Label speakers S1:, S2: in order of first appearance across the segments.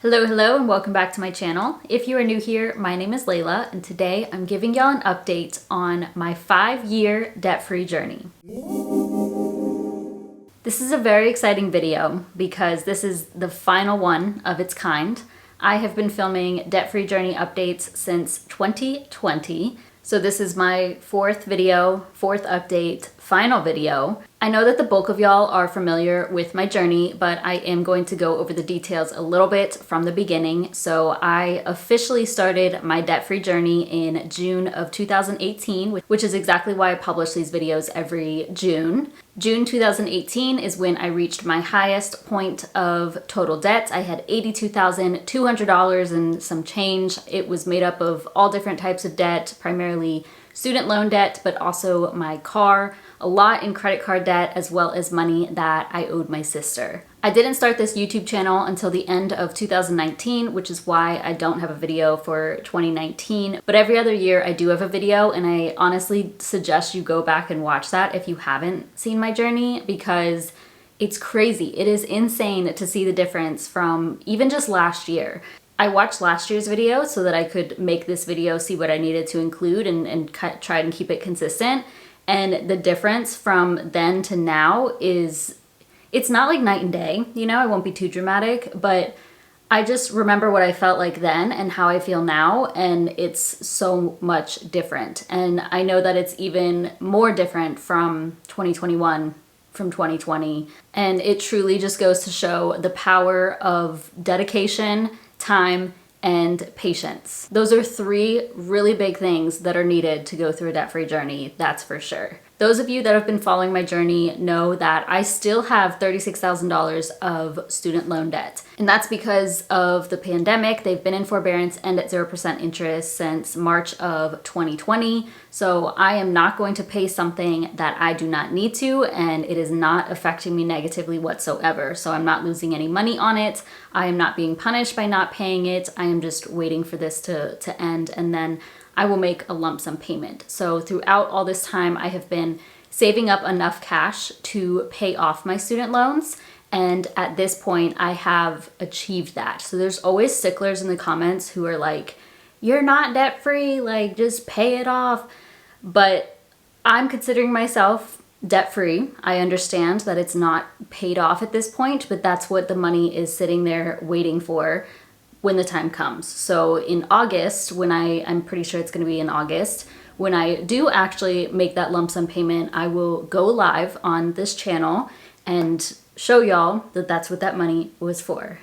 S1: Hello, and welcome back to my channel. If you are new here, my name is Layla, and today I'm giving y'all an update on my 5-year debt-free journey. This is a very exciting video because this is the final one of its kind. I have been filming debt-free journey updates since 2020, so this is my fourth update, final video. I know that the bulk of y'all are familiar with my journey, but I am going to go over the details a little bit from the beginning. So I officially started my debt-free journey in June of 2018, which is exactly why I publish these videos every June. June 2018 is when I reached my highest point of total debt. I had $82,200 and some change. It was made up of all different types of debt, primarily student loan debt, but also my car, a lot in credit card debt, as well as money that I owed my sister. I didn't start this YouTube channel until the end of 2019, which is why I don't have a video for 2019. But every other year I do have a video, and I honestly suggest you go back and watch that if you haven't seen my journey, because it's crazy. It is insane to see the difference from even just last year. I watched last year's video so that I could make this video, see what I needed to include and try and keep it consistent. And the difference from then to now is, it's not like night and day, you know, I won't be too dramatic, but I just remember what I felt like then and how I feel now, and it's so much different. And I know that it's even more different from 2021, from 2020. And it truly just goes to show the power of dedication, time, and patience. Those are three really big things that are needed to go through a debt-free journey, that's for sure. Those of you that have been following my journey know that I still have $36,000 of student loan debt. And that's because of the pandemic. They've been in forbearance and at 0% interest since March of 2020. So I am not going to pay something that I do not need to, and it is not affecting me negatively whatsoever. So I'm not losing any money on it. I am not being punished by not paying it. I am just waiting for this to end, and then I will make a lump sum payment. So throughout all this time, I have been saving up enough cash to pay off my student loans. And at this point, I have achieved that. So there's always sticklers in the comments who are like, you're not debt free, like just pay it off. But I'm considering myself debt free. I understand that it's not paid off at this point, but that's what the money is sitting there waiting for when the time comes. So in August, when I'm pretty sure it's going to be in August, when I do actually make that lump sum payment, I will go live on this channel and show y'all that that's what that money was for.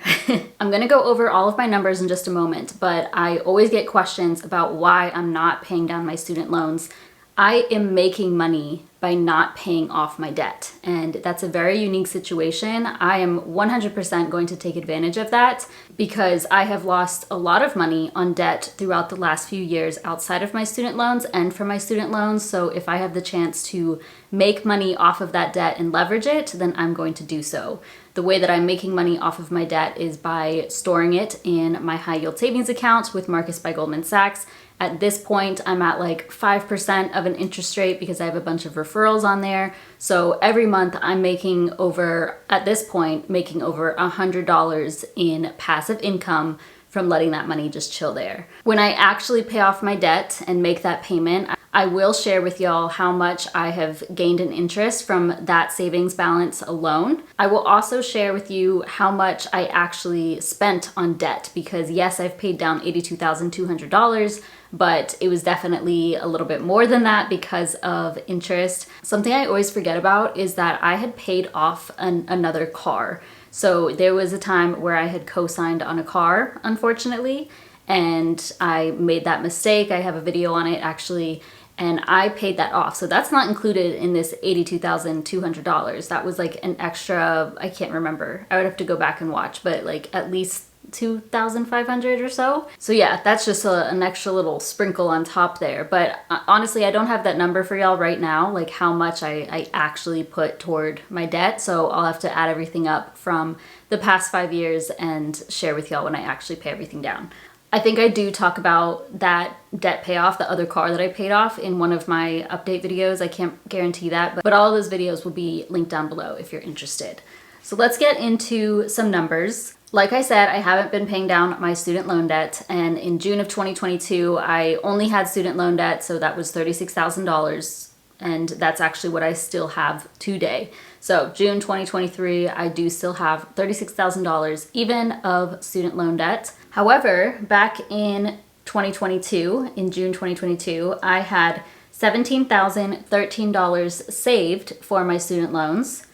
S1: I'm going to go over all of my numbers in just a moment, but I always get questions about why I'm not paying down my student loans. I am making money by not paying off my debt, and that's a very unique situation. I am 100% going to take advantage of that because I have lost a lot of money on debt throughout the last few years outside of my student loans and from my student loans. So if I have the chance to make money off of that debt and leverage it, then I'm going to do so. The way that I'm making money off of my debt is by storing it in my high yield savings account with Marcus by Goldman Sachs. At this point, I'm at like 5% of an interest rate because I have a bunch of referrals on there. So every month I'm making over, at this point, making over $100 in passive income from letting that money just chill there. When I actually pay off my debt and make that payment, I will share with y'all how much I have gained in interest from that savings balance alone. I will also share with you how much I actually spent on debt, because yes, I've paid down $82,200, but it was definitely a little bit more than that because of interest. Something I always forget about is that I had paid off another car. So there was a time where I had co-signed on a car, unfortunately, and I made that mistake. I have a video on it actually, and I paid that off. So that's not included in this $82,200. That was like an extra, I can't remember. I would have to go back and watch, but like at least $2,500 or so. So yeah, that's just an extra little sprinkle on top there. But honestly, I don't have that number for y'all right now, like how much I actually put toward my debt. So I'll have to add everything up from the past 5 years and share with y'all when I actually pay everything down. I think I do talk about that debt payoff, the other car that I paid off, in one of my update videos. I can't guarantee that, but all of those videos will be linked down below if you're interested. So let's get into some numbers. Like I said, I haven't been paying down my student loan debt, and in June of 2022, I only had student loan debt, so that was $36,000, and that's actually what I still have today. So June 2023, I do still have $36,000 even of student loan debt. However, back in 2022, in June 2022, I had $17,013 saved for my student loans,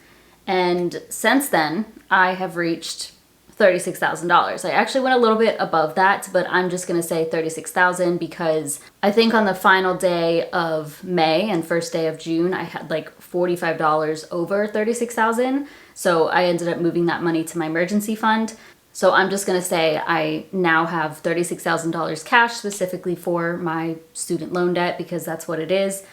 S1: and since then, I have reached $36,000. I actually went a little bit above that, but I'm just going to say 36,000 because I think on the final day of May and first day of June, I had like $45 over 36,000. So I ended up moving that money to my emergency fund. So I'm just going to say I now have $36,000 cash specifically for my student loan debt because that's what it is,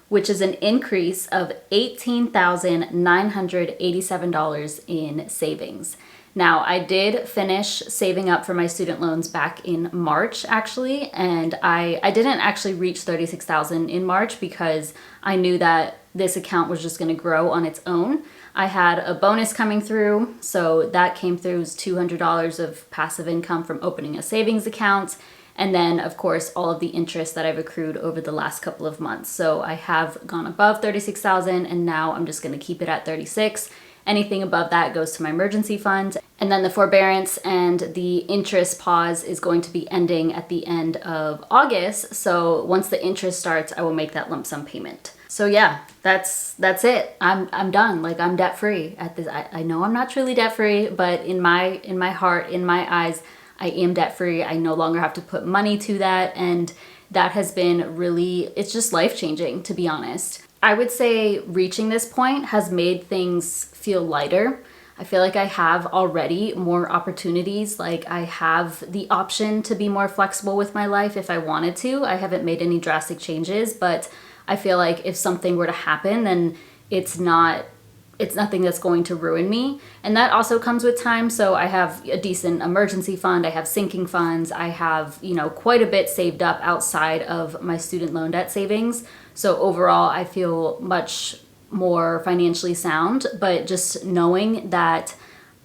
S1: which is an increase of $18,987 in savings. Now, I did finish saving up for my student loans back in March, actually, and I didn't actually reach 36,000 in March because I knew that this account was just going to grow on its own. I had a bonus coming through, so that came through as $200 of passive income from opening a savings account, and then, of course, all of the interest that I've accrued over the last couple of months. So I have gone above 36,000, and now I'm just going to keep it at 36. Anything above that goes to my emergency fund. And then the forbearance and the interest pause is going to be ending at the end of August. So once the interest starts, I will make that lump sum payment. So yeah, that's it. I'm done. Like, I'm debt free at this. I know I'm not truly debt free, but in my heart, in my eyes, I am debt free. I no longer have to put money to that, and that has been really, it's just life changing, to be honest. I would say reaching this point has made things feel lighter. I feel like I have already more opportunities. Like, I have the option to be more flexible with my life if I wanted to. I haven't made any drastic changes, but I feel like if something were to happen, then it's nothing that's going to ruin me. And that also comes with time. So I have a decent emergency fund. I have sinking funds. I have, quite a bit saved up outside of my student loan debt savings. So overall, I feel much more financially sound, but just knowing that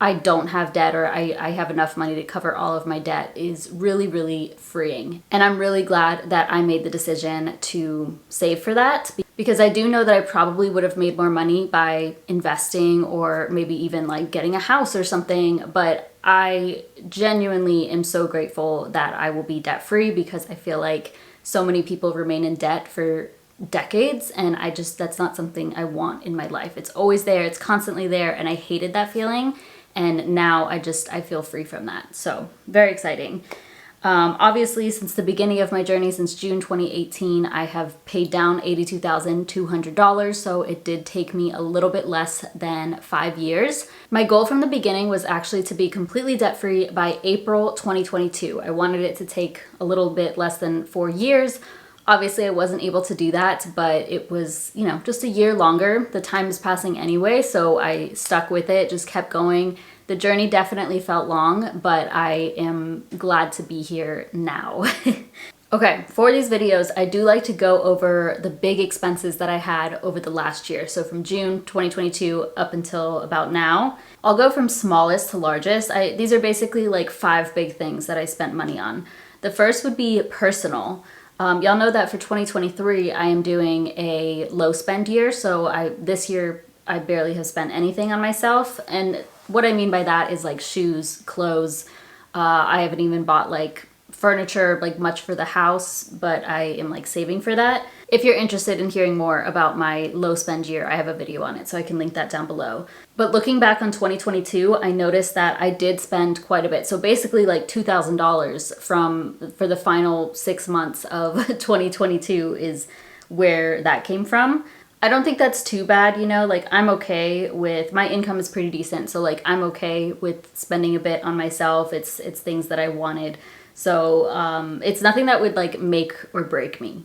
S1: I don't have debt, or I have enough money to cover all of my debt, is really, really freeing. And I'm really glad that I made the decision to save for that, because I do know that I probably would have made more money by investing or maybe even like getting a house or something. But I genuinely am so grateful that I will be debt free, because I feel like so many people remain in debt for decades, and that's not something I want in my life. It's always there, it's constantly there, and I hated that feeling. And now I feel free from that. So very exciting. Obviously, since the beginning of my journey, since June 2018, I have paid down $82,200. So it did take me a little bit less than 5 years. My goal from the beginning was actually to be completely debt-free by April 2022. I wanted it to take a little bit less than 4 years. Obviously, I wasn't able to do that, but it was, just a year longer. The time is passing anyway, so I stuck with it, just kept going. The journey definitely felt long, but I am glad to be here now. Okay, for these videos, I do like to go over the big expenses that I had over the last year. So from June 2022 up until about now. I'll go from smallest to largest. These are basically like 5 big things that I spent money on. The first would be personal. Y'all know that for 2023, I am doing a low spend year. So this year, I barely have spent anything on myself. And what I mean by that is like shoes, clothes. I haven't even bought like furniture, like much for the house, but I am like saving for that. If you're interested in hearing more about my low spend year, I have a video on it, so I can link that down below. But looking back on 2022, I noticed that I did spend quite a bit. So basically like $2,000 for the final 6 months of 2022 is where that came from. I don't think that's too bad, like I'm okay with, my income is pretty decent. So like I'm okay with spending a bit on myself. It's things that I wanted. So it's nothing that would like make or break me,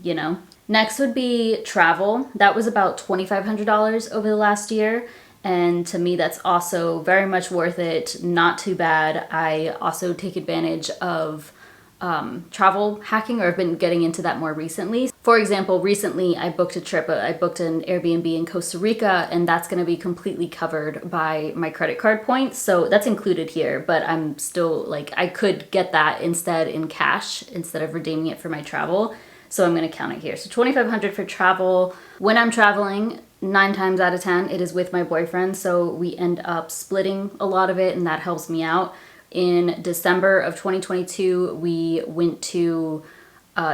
S1: Next would be travel. That was about $2,500 over the last year. And to me, that's also very much worth it. Not too bad. I also take advantage of travel hacking, or I've been getting into that more recently. For example, recently I booked a trip, I booked an Airbnb in Costa Rica, and that's going to be completely covered by my credit card points. So that's included here, but I'm still like, I could get that instead in cash instead of redeeming it for my travel. So I'm going to count it here. So $2,500 for travel. When I'm traveling, 9 times out of 10, it is with my boyfriend. So we end up splitting a lot of it, and that helps me out. In December of 2022, we went to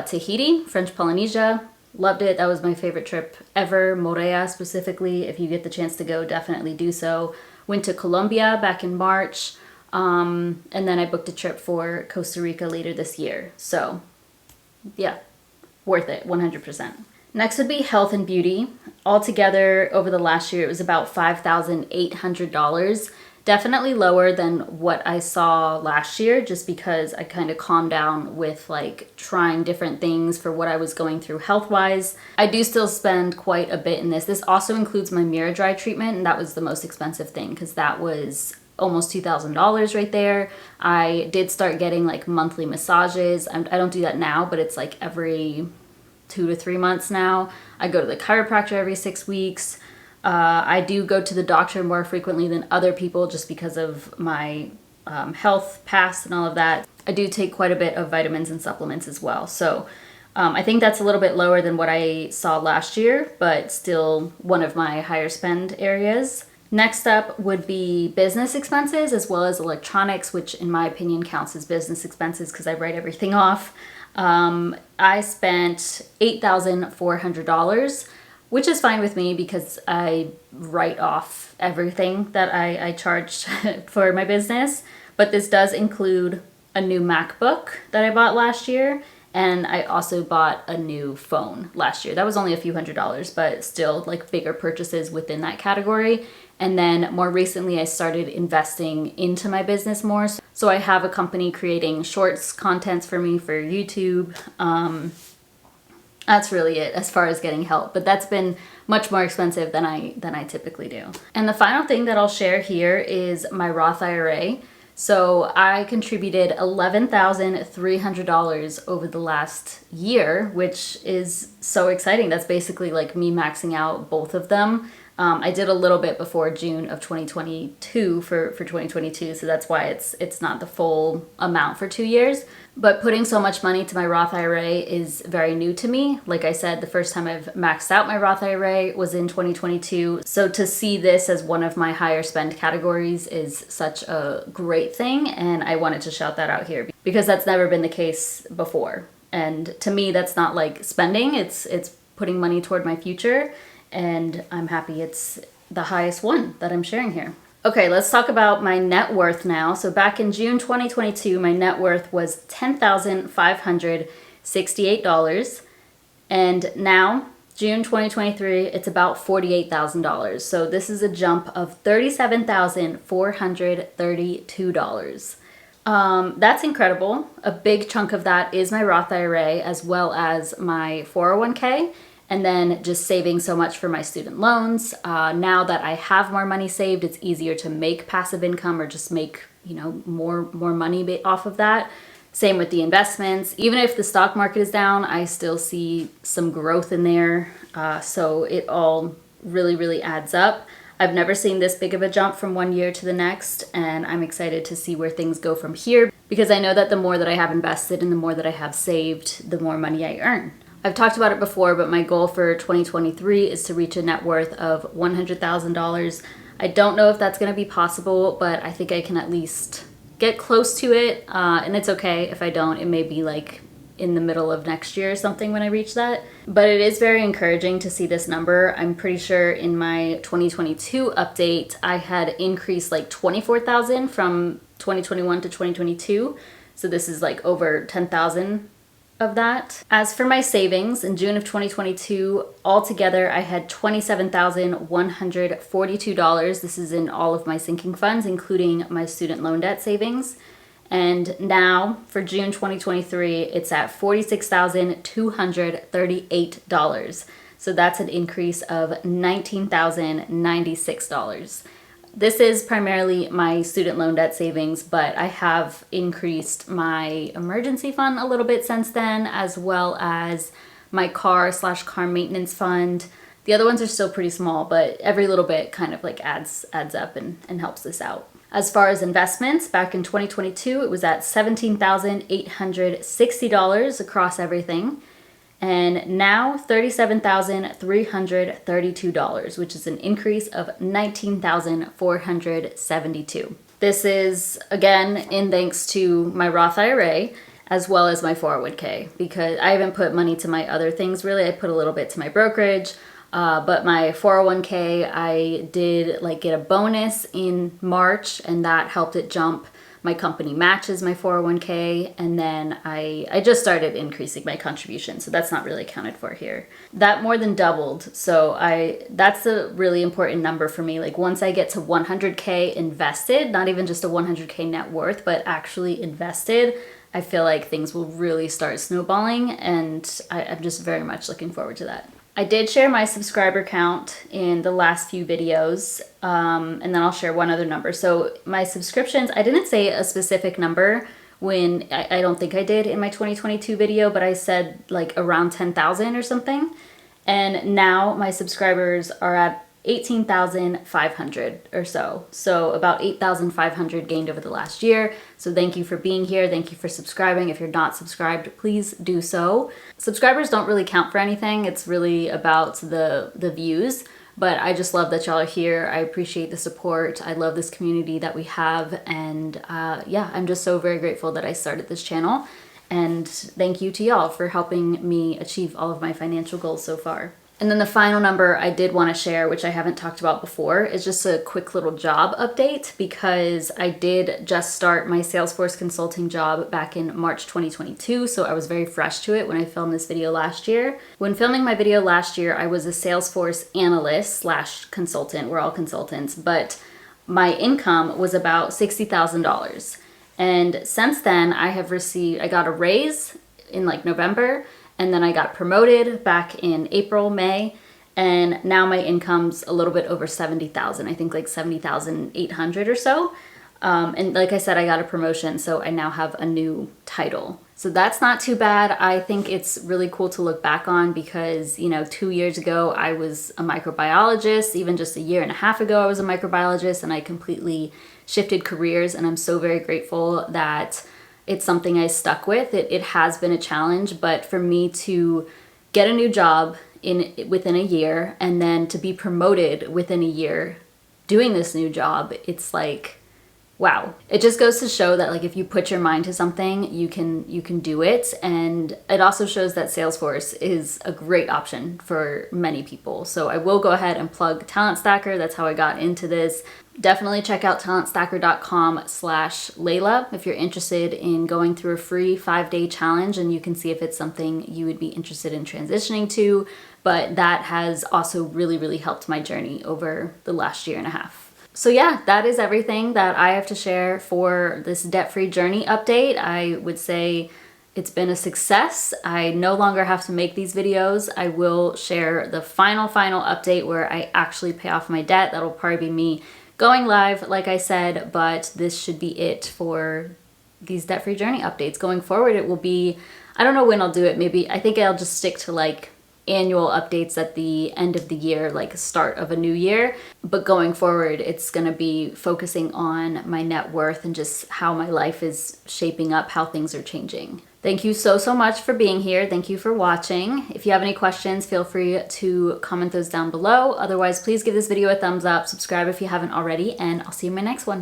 S1: Tahiti, French Polynesia. Loved it. That was my favorite trip ever. Morea specifically. If you get the chance to go, definitely do so. Went to Colombia back in March. And then I booked a trip for Costa Rica later this year. So yeah, worth it, 100%. Next would be health and beauty. Altogether, over the last year, it was about $5,800. Definitely lower than what I saw last year, just because I kind of calmed down with like trying different things for what I was going through health-wise. I do still spend quite a bit in this. This also includes my Miraddry treatment, and that was the most expensive thing because that was almost $2,000 right there. I did start getting like monthly massages. I don't do that now, but it's like every 2 to 3 months now. I go to the chiropractor every 6 weeks. I do go to the doctor more frequently than other people just because of my health past and all of that. I do take quite a bit of vitamins and supplements as well. So I think that's a little bit lower than what I saw last year, but still one of my higher spend areas. Next up would be business expenses as well as electronics, which in my opinion counts as business expenses because I write everything off. I spent $8,400, which is fine with me because I write off everything that I charged for my business. But this does include a new MacBook that I bought last year, and I also bought a new phone last year. That was only a few $100s, but still like bigger purchases within that category. And then more recently, I started investing into my business more. So I have a company creating shorts contents for me for YouTube. That's really it as far as getting help, but that's been much more expensive than I typically do. And the final thing that I'll share here is my Roth IRA. So I contributed $11,300 over the last year, which is so exciting. That's basically like me maxing out both of them. I did a little bit before June of 2022 for 2022, so that's why it's not the full amount for 2 years. But putting so much money to my Roth IRA is very new to me. Like I said, the first time I've maxed out my Roth IRA was in 2022. So to see this as one of my higher spend categories is such a great thing, and I wanted to shout that out here because that's never been the case before. And to me, that's not like spending, it's putting money toward my future. And I'm happy it's the highest one that I'm sharing here. Okay, let's talk about my net worth now. So back in June 2022, my net worth was $10,568. And now, June 2023, it's about $48,000. So this is a jump of $37,432. That's incredible. A big chunk of that is my Roth IRA as well as my 401k. And then just saving so much for my student loans. Now that I have more money saved, it's easier to make passive income or just make, more money off of that. Same with the investments. Even if the stock market is down, I still see some growth in there. So it all really, really adds up. I've never seen this big of a jump from one year to the next, and I'm excited to see where things go from here because I know that the more that I have invested and the more that I have saved, the more money I earn. I've talked about it before, but my goal for 2023 is to reach a net worth of $100,000. I don't know if that's going to be possible, but I think I can at least get close to it. And it's okay if I don't. It may be like in the middle of next year or something when I reach that. But it is very encouraging to see this number. I'm pretty sure in my 2022 update, I had increased like 24,000 from 2021 to 2022. So this is like over 10,000 of that. As for my savings, in June of 2022, altogether I had $27,142. This is in all of my sinking funds, including my student loan debt savings. And now for June 2023, it's at $46,238. So that's an increase of $19,096. This is primarily my student loan debt savings, but I have increased my emergency fund a little bit since then, as well as my car/car maintenance fund. The other ones are still pretty small, but every little bit kind of like adds up and helps this out. As far as investments, back in 2022, it was at $17,860 across everything. And now $37,332, which is an increase of $19,472. This is, again, in thanks to my Roth IRA, as well as my 401k, because I haven't put money to my other things really. I put a little bit to my brokerage, but my 401k, I did like get a bonus in March, and that helped it jump. My company matches my 401k, and then I just started increasing my contribution, so that's not really accounted for here. That more than doubled, so that's a really important number for me. Like once I get to 100k invested, not even just a 100k net worth, but actually invested, I feel like things will really start snowballing, and I'm just very much looking forward to that. I did share my subscriber count in the last few videos, and then I'll share one other number. So my subscriptions, I didn't say a specific number when, I don't think I did in my 2022 video, but I said like around 10,000 or something. And now my subscribers are at 18,500 or so. So about 8,500 gained over the last year. So thank you for being here. Thank you for subscribing. If you're not subscribed, please do so. Subscribers don't really count for anything. It's really about the views. But I just love that y'all are here. I appreciate the support. I love this community that we have. And yeah, I'm just so very grateful that I started this channel. And thank you to y'all for helping me achieve all of my financial goals so far. And then the final number I did want to share, which I haven't talked about before, is just a quick little job update, because I did just start my Salesforce consulting job back in March 2022, so I was very fresh to it when I filmed this video last year. When filming my video last year, I was a Salesforce analyst/consultant. We're all consultants, but my income was about $60,000. And since then, I got a raise in like November, and then I got promoted back in April, May, and now my income's a little bit over 70,000. I think like 70,800 or so. And like I said, I got a promotion, so I now have a new title. So that's not too bad. I think it's really cool to look back on because, 2 years ago I was a microbiologist. Even just a year and a half ago I was a microbiologist, and I completely shifted careers, and I'm so very grateful that it's something I stuck with. It has been a challenge, but for me to get a new job within a year and then to be promoted within a year doing this new job, it's like, wow. It just goes to show that like if you put your mind to something, you can do it. And it also shows that Salesforce is a great option for many people. So I will go ahead and plug Talent Stacker. That's how I got into this. Definitely check out talentstacker.com/Layla if you're interested in going through a free 5-day challenge, and you can see if it's something you would be interested in transitioning to. But that has also really, really helped my journey over the last year and a half. So yeah, that is everything that I have to share for this debt-free journey update. I would say it's been a success. I no longer have to make these videos. I will share the final update where I actually pay off my debt. That'll probably be me going live, like I said, but this should be it for these debt-free journey updates. Going forward, it will be, I don't know when I'll do it. Maybe, I think I'll just stick to like annual updates at the end of the year, like start of a new year. But going forward, it's gonna be focusing on my net worth and just how my life is shaping up, how things are changing. Thank you so much for being here. Thank you for watching. If you have any questions, feel free to comment those down below. Otherwise, please give this video a thumbs up, subscribe if you haven't already, and I'll see you in my next one.